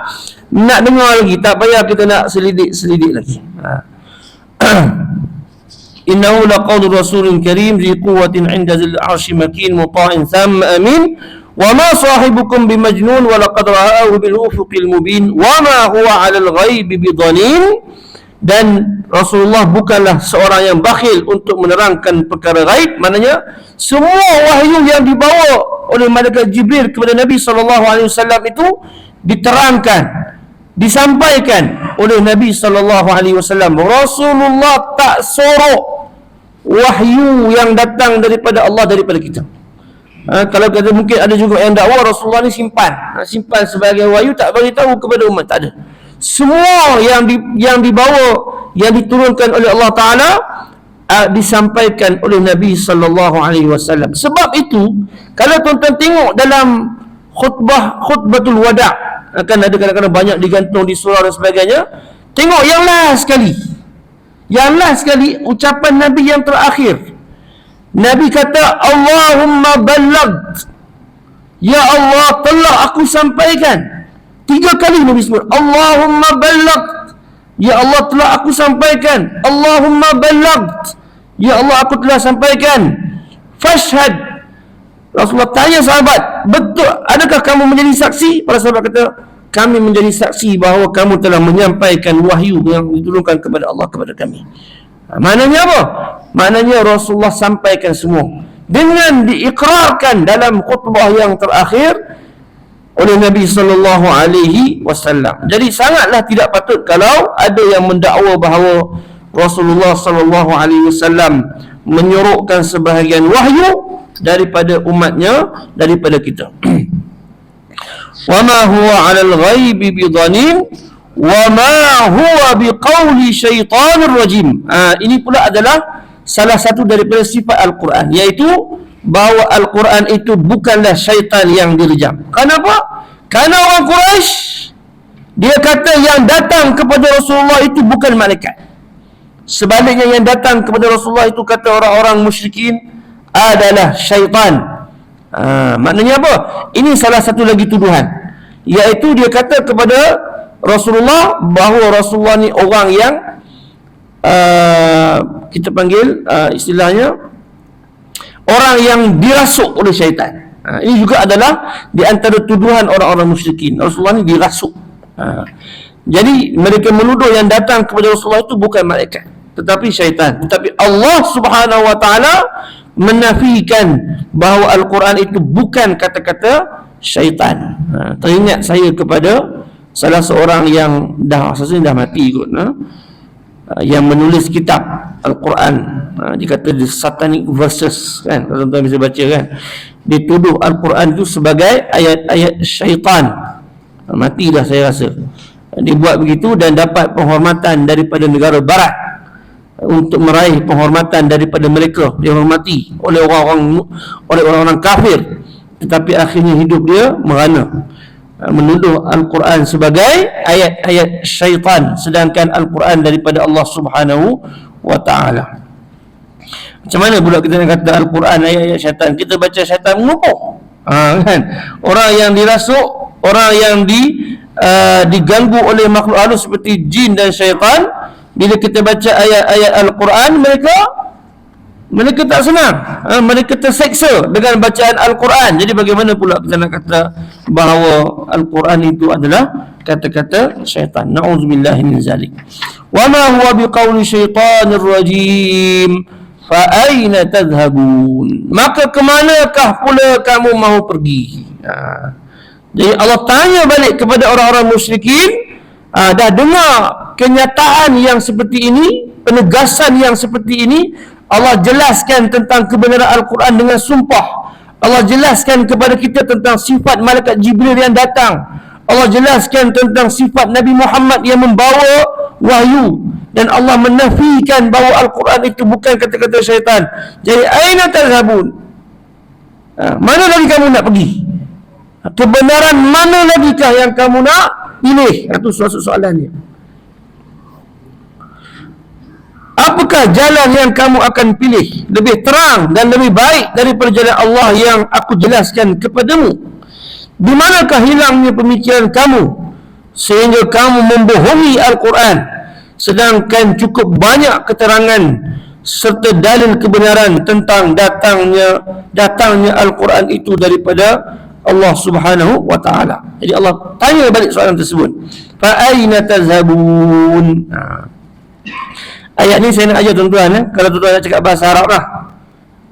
dengar lagi, tak payah kita nak selidik lagi. Innahu laqawlu rasulin karim zi quwwatin 'inda zil 'arsy makin muta'in thumma amin. وَمَا صَاحِبُكُمْ بِمَجْنُونَ وَلَقَدْ رَآهُ بِالْأُفُقِ الْمُبِينِ وَمَا هُوَ عَلَى الْغَيْبِ بِضَنِينٍ. Dan Rasulullah bukanlah seorang yang bakhil untuk menerangkan perkara gaib. Maknanya semua wahyu yang dibawa oleh malaikat Jibril kepada Nabi SAW itu diterangkan, disampaikan oleh Nabi SAW. Rasulullah tak sorok wahyu yang datang daripada Allah daripada kita. Kalau kata mungkin ada juga yang dakwa Rasulullah ni simpan sebagai wahyu, tak bagi tahu kepada umat. Tak ada. Semua yang dibawa, yang diturunkan oleh Allah Ta'ala, disampaikan oleh Nabi SAW. Sebab itu, kalau tuan-tuan tengok dalam khutbatul wada', akan ada kadang-kadang banyak digantung di surau dan sebagainya. Tengok yang last sekali ucapan Nabi yang terakhir. Nabi kata, Allahumma ballagh. Ya Allah, telah aku sampaikan. 3 kali Nabi sebut, Allahumma ballagh. Ya Allah, telah aku sampaikan. Allahumma ballagh. Ya Allah, aku telah sampaikan. Fashhad. Rasulullah tanya sahabat, betul, adakah kamu menjadi saksi? Para sahabat kata, kami menjadi saksi bahawa kamu telah menyampaikan wahyu yang diturunkan kepada Allah kepada kami. Maknanya apa? Maknanya Rasulullah sampaikan semua dengan diikrarkan dalam khutbah yang terakhir oleh Nabi SAW. Jadi sangatlah tidak patut kalau ada yang mendakwa bahawa Rasulullah SAW menyorokkan sebahagian wahyu daripada umatnya, daripada kita. Wa ma huwa 'alal ghaibi bidhanin wa ma huwa biqauli syaitanir rajim. Ini pula adalah salah satu daripada sifat Al-Quran, iaitu bahawa Al-Quran itu bukanlah syaitan yang direjam. Kenapa? Kerana orang Quraisy, dia kata yang datang kepada Rasulullah itu bukan malaikat. Sebaliknya yang datang kepada Rasulullah itu, kata orang-orang musyrikin, adalah syaitan. Maknanya apa? Ini salah satu lagi tuduhan, iaitu dia kata kepada Rasulullah bahawa Rasulullah ni orang yang kita panggil istilahnya orang yang dirasuk oleh syaitan. Ini juga adalah di antara tuduhan orang-orang musyrikin. Rasulullah ni dirasuk. Jadi mereka menuduh yang datang kepada Rasulullah itu bukan malaikat, tetapi syaitan. Tetapi Allah Subhanahu Wa Taala menafikan bahawa Al-Quran itu bukan kata-kata syaitan. Teringat saya kepada salah seorang yang dah mati kot, yang menulis kitab Al-Quran. Dia kata the satanic verses, kan, kalau tuan-tuan bisa baca, kan, dia tuduh Al-Quran itu sebagai ayat-ayat syaitan. Mati dah saya rasa. Dia buat begitu dan dapat penghormatan daripada negara barat. untuk meraih penghormatan daripada mereka, dihormati oleh orang-orang kafir, tetapi akhirnya hidup dia merana, menuduh Al-Quran sebagai ayat-ayat syaitan, sedangkan Al-Quran daripada Allah Subhanahu wa ta'ala. Macam mana pula kita nak kata Al-Quran ayat-ayat syaitan? Kita baca syaitan mengumpul, kan? Orang yang dirasuk, orang yang diganggu oleh makhluk halus seperti jin dan syaitan, bila kita baca ayat-ayat Al-Quran, mereka tak senang, mereka terseksa dengan bacaan Al-Quran. Jadi bagaimana pula kita nak kata bahawa Al-Quran itu adalah kata-kata syaitan? Na'udzubillah min zalik. Wa ma huwa biqauli syaitanir rajim fa aina tadhhabun? Maka kemanakah pula kamu mahu pergi? Jadi Allah tanya balik kepada orang-orang musyrikin. Dah dengar kenyataan yang seperti ini, penegasan yang seperti ini, Allah jelaskan tentang kebenaran Al-Quran dengan sumpah. Allah jelaskan kepada kita tentang sifat malaikat Jibril yang datang. Allah jelaskan tentang sifat Nabi Muhammad yang membawa wahyu, dan Allah menafikan bahawa Al-Quran itu bukan kata-kata syaitan. Jadi aina tazhabun? Mana lagi kamu nak pergi? Kebenaran mana lagikah yang kamu nak pilih? Itu soalan dia. Apakah jalan yang kamu akan pilih lebih terang dan lebih baik daripada jalan Allah yang aku jelaskan kepadamu? Di manakah hilangnya pemikiran kamu sehingga kamu membohongi Al-Quran, sedangkan cukup banyak keterangan serta dalil kebenaran tentang datangnya Al-Quran itu daripada Allah Subhanahu wa ta'ala. Jadi Allah tanya balik soalan tersebut. Fa aina tazhabun? Ayat ni saya nak ajar tuan-tuan, kalau tuan-tuan nak cakap bahasa Arab lah.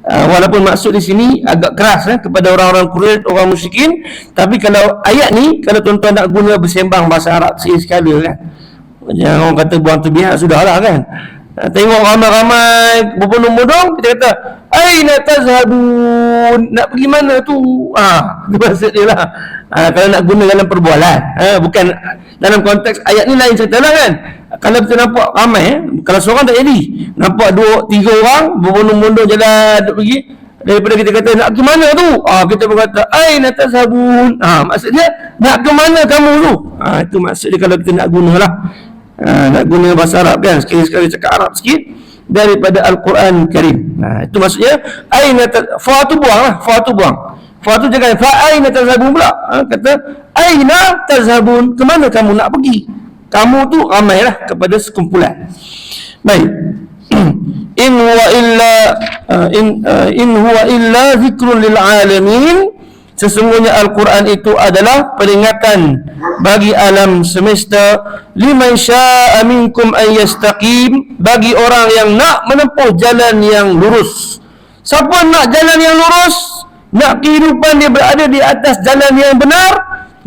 Walaupun maksud di sini agak keras kepada orang-orang Quraisy, orang musyrikin, tapi kalau ayat ni, kalau tuan-tuan nak guna bersembang bahasa Arab sekali kan. Jangan orang kata buang terbiak, sudahlah kan. Tengok ramai-ramai berbondong-bondong, kita kata aina tazhabun? Nak pergi mana tu? Itu maksud dia lah. Kalau nak guna dalam perbualan, bukan dalam konteks ayat ni lain cerita lah kan. Kalau kita nampak ramai, kalau seorang tak jadi, nampak 2-3 orang berbondong-bondong jalan pergi, daripada kita kata nak ke mana tu, kita berkata aina tazhabun? Maksudnya nak ke mana kamu tu? Itu maksud dia kalau kita nak guna lah. Nak guna bahasa Arab kan, sekali-sekali cakap Arab sikit daripada Al-Quran Karim. Itu maksudnya aina fa tu buang lah, fa tu jangan fa aina tazhabun pula. Kata aina tazhabun? Ke mana kamu nak pergi? Kamu tu ramailah kepada sekumpulan. Baik. In huwa illa zikrun lil alamin. Sesungguhnya Al-Quran itu adalah peringatan bagi alam semesta. Liman sya'a minkum an yastaqim, bagi orang yang nak menempuh jalan yang lurus. Siapa nak jalan yang lurus, nak kehidupan dia berada di atas jalan yang benar,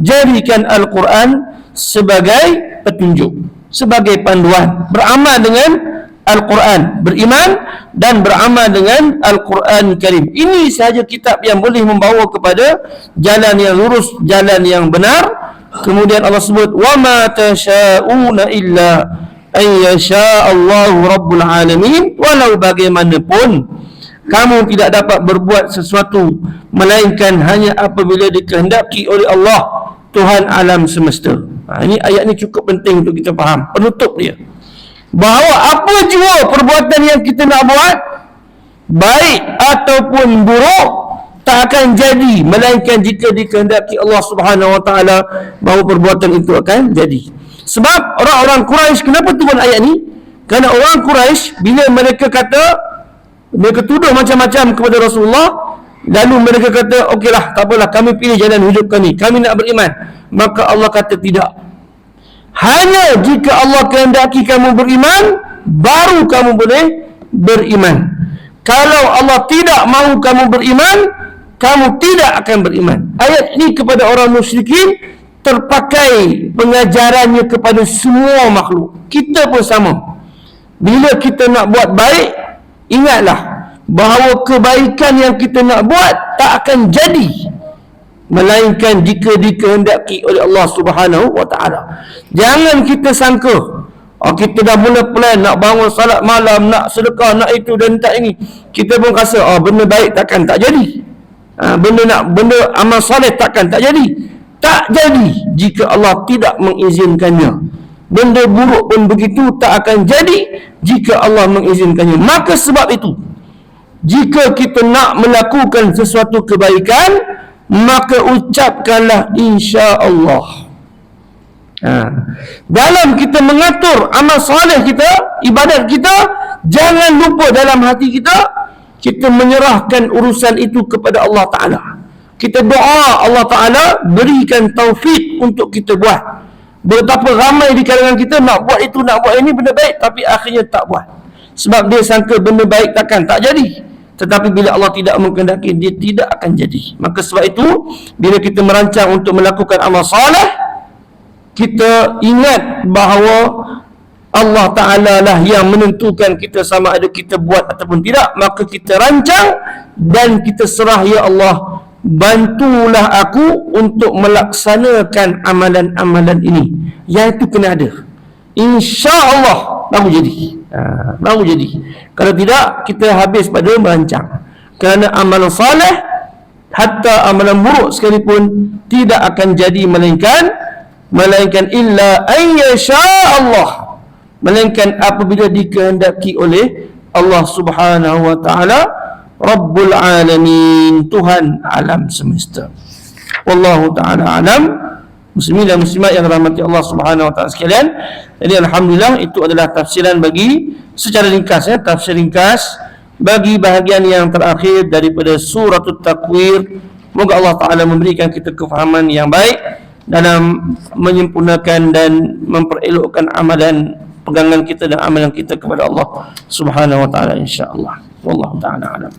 jadikan Al-Quran sebagai petunjuk, sebagai panduan. Beramal dengan Al-Quran, beriman dan beramal dengan Al-Quran Karim. Ini sahaja kitab yang boleh membawa kepada jalan yang lurus, jalan yang benar. Kemudian Allah sebut wa ma tasyauna illa ay yasha Allahu rabbul alamin. Walau bagaimanapun kamu tidak dapat berbuat sesuatu melainkan hanya apabila dikehendaki oleh Allah, Tuhan alam semesta. Ini ayat ni cukup penting untuk kita faham. Penutup dia, bahawa apa jua perbuatan yang kita nak buat, baik ataupun buruk, tak akan jadi melainkan jika dikehendaki Allah Subhanahu wa ta'ala, bahawa perbuatan itu akan jadi. Sebab orang-orang Quraisy, kenapa turun ayat ni? Kerana orang Quraisy bila mereka kata, mereka tuduh macam-macam kepada Rasulullah, lalu mereka kata okeylah, tak apalah, kami pilih jalan hidup kami nak beriman. Maka Allah kata tidak. Hanya jika Allah kehendaki kamu beriman, baru kamu boleh beriman. Kalau Allah tidak mahu kamu beriman, kamu tidak akan beriman. Ayat ini kepada orang musyrikin terpakai pengajarannya kepada semua makhluk. Kita pun sama. Bila kita nak buat baik, ingatlah bahawa kebaikan yang kita nak buat tak akan jadi melainkan jika dikehendaki oleh Allah Subhanahu wa ta'ala. Jangan kita sangka Kita dah mula plan nak bangun salat malam, nak sedekah, nak itu dan tak ini. Kita pun rasa benda baik takkan tak jadi. Benda amal soleh takkan tak jadi. Tak jadi jika Allah tidak mengizinkannya. Benda buruk pun begitu, tak akan jadi jika Allah mengizinkannya. Maka sebab itu, jika kita nak melakukan sesuatu kebaikan, maka ucapkanlah insya-Allah. Dalam kita mengatur amal soleh kita, ibadat kita, jangan lupa dalam hati kita menyerahkan urusan itu kepada Allah Ta'ala. Kita doa Allah Ta'ala berikan taufik untuk kita buat. Betapa ramai di kalangan kita nak buat itu, nak buat ini benda baik, tapi akhirnya tak buat. Sebab dia sangka benda baik takkan tak jadi. Tetapi bila Allah tidak mengkehendaki, dia tidak akan jadi. Maka sebab itu, bila kita merancang untuk melakukan amal soleh, kita ingat bahawa Allah Ta'ala lah yang menentukan kita sama ada kita buat ataupun tidak. Maka kita rancang dan kita serah, ya Allah, bantulah aku untuk melaksanakan amalan-amalan ini. Yang itu kena ada. InsyaAllah baru jadi. Baru jadi. Kalau tidak, kita habis pada merancang. Kerana amalan salih, hatta amalan buruk sekalipun, tidak akan jadi melainkan illa ayyasha Allah, melainkan apabila dikehendaki oleh Allah Subhanahu wa ta'ala, Rabbul Alamin, Tuhan alam semesta. Wallahu ta'ala alam. Muslimin dan muslimat yang rahmati Allah Subhanahu wa ta'ala sekalian. Jadi alhamdulillah, itu adalah tafsiran bagi secara ringkas, tafsir ringkas bagi bahagian yang terakhir daripada surah At-Takwir. Moga Allah Ta'ala memberikan kita kefahaman yang baik dalam menyempurnakan dan memperelokkan amalan pegangan kita dan amalan kita kepada Allah Subhanahu wa ta'ala, insya-Allah. Wallahu ta'ala alam.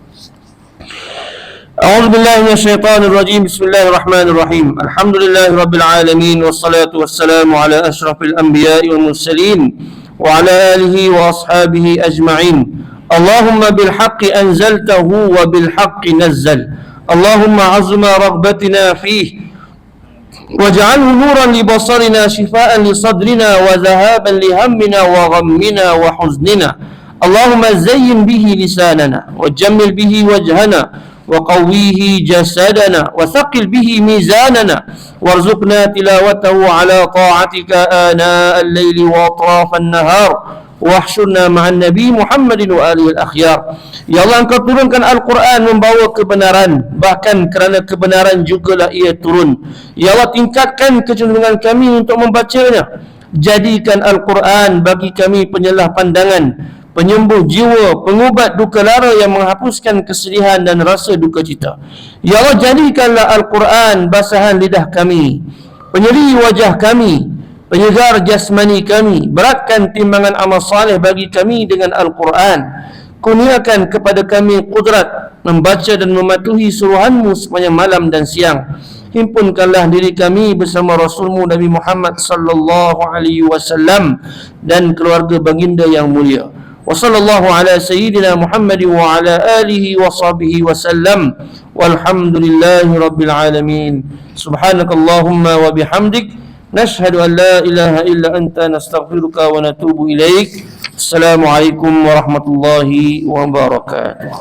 A'udzu billahi minasyaitonir rajim. Bismillahirrahmanirrahim. Alhamdulillahi rabbil alamin, wassalatu wassalamu ala asyrafil anbiya'i wal mursalin wa ala alihi wa ashabihi ajma'in. Allahumma bil haqqi anzaltahu wa bil haqqi nazzal. Allahumma azma raghbatina fihi waj'alhu nuran li basarina, shifaa'an li sadrina wa dhahaban li hammina wa ghammina wa huznina. Allahumma zayyin bihi lisanana wa jammil bihi wajhana wa qawwihi jasadana wa thaqil bihi mizanana warzuqna tilawatahu ala ta'atika ana al-layli wa atrafan nahar wahsyurna ma'an nabi Muhammadin wa alihi al-akhyar. Ya Allah, Engkau turunkan Al-Quran membawa kebenaran, bahkan kerana kebenaran jugalah ia turun. Ya Allah, tingkatkan kecenderungan kami untuk membacanya. Jadikan Al-Quran bagi kami penyelah pandangan, penyembuh jiwa, pengubat duka lara yang menghapuskan kesedihan dan rasa duka cita. Ya Allah, jadikanlah Al-Quran basahan lidah kami, penyeri wajah kami, penyegar jasmani kami. Beratkan timbangan amal saleh bagi kami dengan Al-Quran. Kurniakan kepada kami kudrat membaca dan mematuhi suruhanmu sepanjang malam dan siang. Himpunkanlah diri kami bersama Rasulmu Nabi Muhammad sallallahu alaihi wasallam dan keluarga baginda yang mulia. Wa sallallahu ala sayyidina Muhammad wa ala alihi wa sahbihi wasallam. Walhamdulillahi rabbil alamin. Subhanakallahumma wa bihamdik, nashhadu an la ilaha illa anta, nastaghfiruka wa natubu ilaik. Assalamualaikum warahmatullahi wabarakatuh.